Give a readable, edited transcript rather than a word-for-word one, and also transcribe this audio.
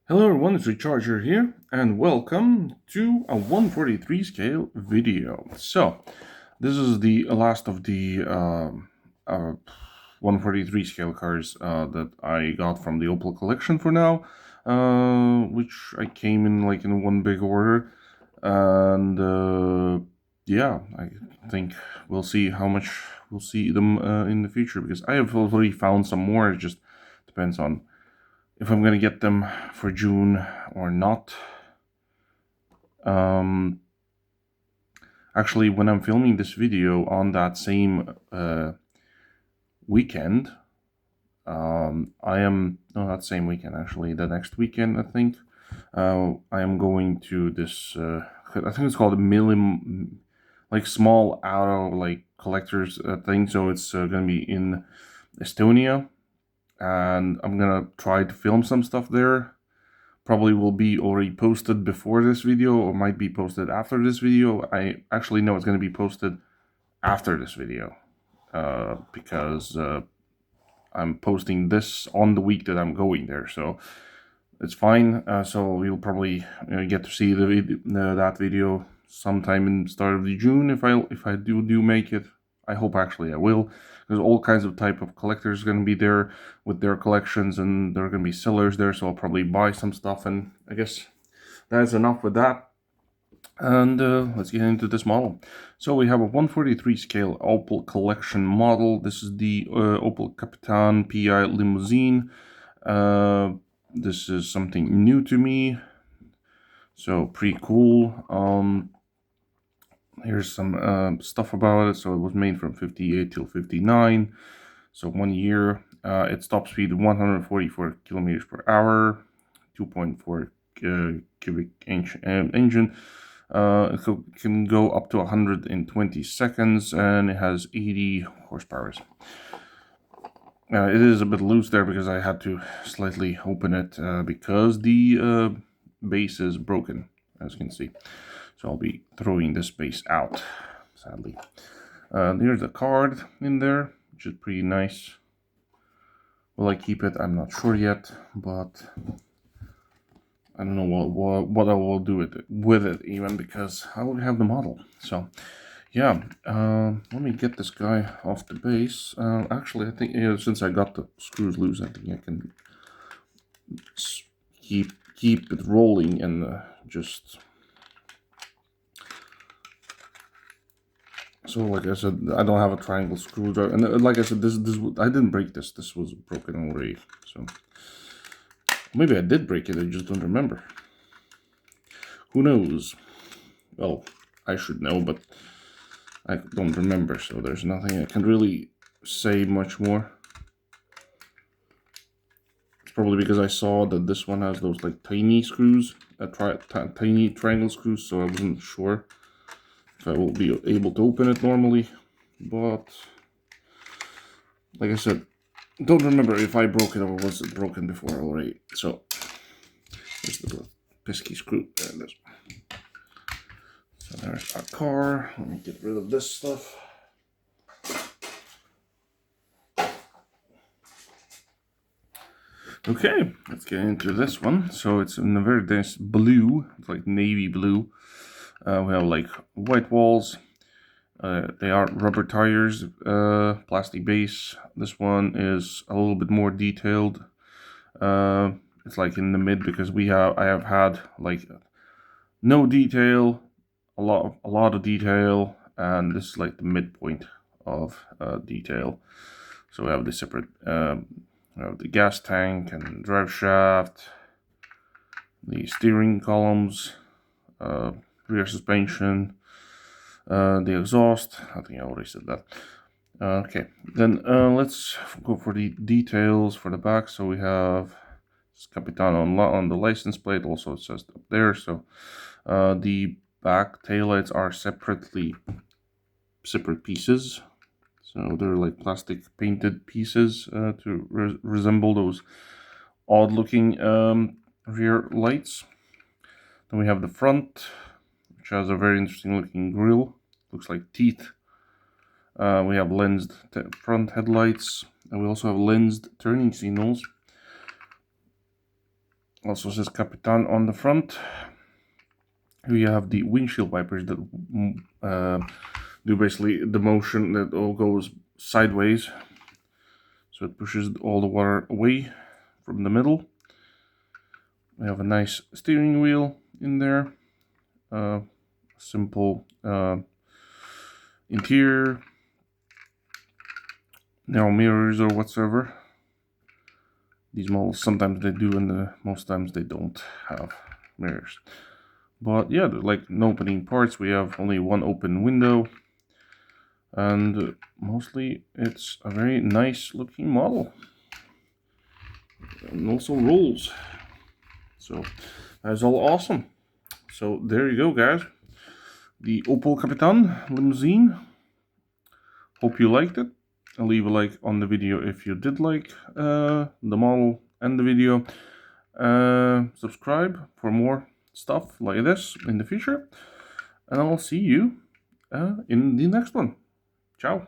Hello everyone, it's Recharger here, and welcome to a 143 scale video. So, this is the last of the 143 scale cars that I got from the Opel collection for now, which I came in like in one big order, and yeah, I think we'll see how much we'll see them in the future, because I have already found some more. It just depends on if I'm gonna get them for June or not. Um, Actually, when I'm filming this video on that same weekend, I am no, not same weekend. Actually, the next weekend, I think, I am going to this. I think it's called a million, like small auto like collectors thing. So it's gonna be in Estonia, and I'm gonna try to film some stuff there. Probably will be already posted before this video or might be posted after this video. I actually know it's going to be posted after this video because I'm posting this on the week that I'm going there, so it's fine. So you'll probably get to see that video sometime in the start of the June if I do make it. I hope actually I will. There's all kinds of type of collectors going to be there with their collections, and there are going to be sellers there, so I'll probably buy some stuff. And I guess that's enough with that. And let's get into this model. So we have a 143 scale Opel collection model. This is the Opel Kapitan PI Limousine. This is something new to me, so pretty cool. Here's some stuff about it. So it was made from 58 till 59, so 1 year. Its top speed 144 kilometers per hour, 2.4 cubic inch engine. It can go up to 120 seconds, and it has 80 horsepower. It is a bit loose there because I had to slightly open it because the base is broken, as you can see. So I'll be throwing this base out, sadly. There's a card in there, which is pretty nice. Will I keep it? I'm not sure yet, but I don't know what I will do with it even, because I already have the model. So yeah, let me get this guy off the base. Actually, I think since I got the screws loose, I think I can keep it rolling and just. So, like I said, I don't have a triangle screwdriver, and like I said, this I didn't break this. This was broken already. So maybe I did break it. I just don't remember. Who knows? Well, I should know, but I don't remember. So there's nothing I can really say much more. It's probably because I saw that this one has those like tiny screws, tiny triangle screws. So I wasn't sure if I will be able to open it normally, but like I said, don't remember if I broke it or was it broken before already. So there's the little pesky screw. There it is. So there's our car. Let me get rid of this stuff. Okay, let's get into this one. So it's in a very nice blue. It's like navy blue. We have like white walls. They are rubber tires, plastic base. This one is a little bit more detailed. It's like in the mid, because I have had like no detail, a lot of detail, and this is like the midpoint of detail. So we have the separate, we have the gas tank and drive shaft, the steering columns, rear suspension, the exhaust. I think I already said that. Okay, then let's go for the details for the back. So we have Kapitan on the license plate. Also, it says up there. So the back taillights are separate pieces. So they're like plastic painted pieces to resemble those odd-looking rear lights. Then we have the front, which has a very interesting looking grille. Looks like teeth. We have lensed front headlights, and we also have lensed turning signals. Also says Kapitan on the front. Here you have the windshield wipers that do basically the motion that all goes sideways. So it pushes all the water away from the middle. We have a nice steering wheel in there. Simple interior. No mirrors or whatsoever. These models sometimes they do, and most times they don't have mirrors. But yeah, like no opening parts. We have only one open window, and mostly it's a very nice looking model, and also rolls. So that's all awesome. So there you go, guys. The Opel Kapitan limousine. Hope you liked it. Leave a like on the video if you did like the model and the video. Subscribe for more stuff like this in the future. And I'll see you in the next one. Ciao.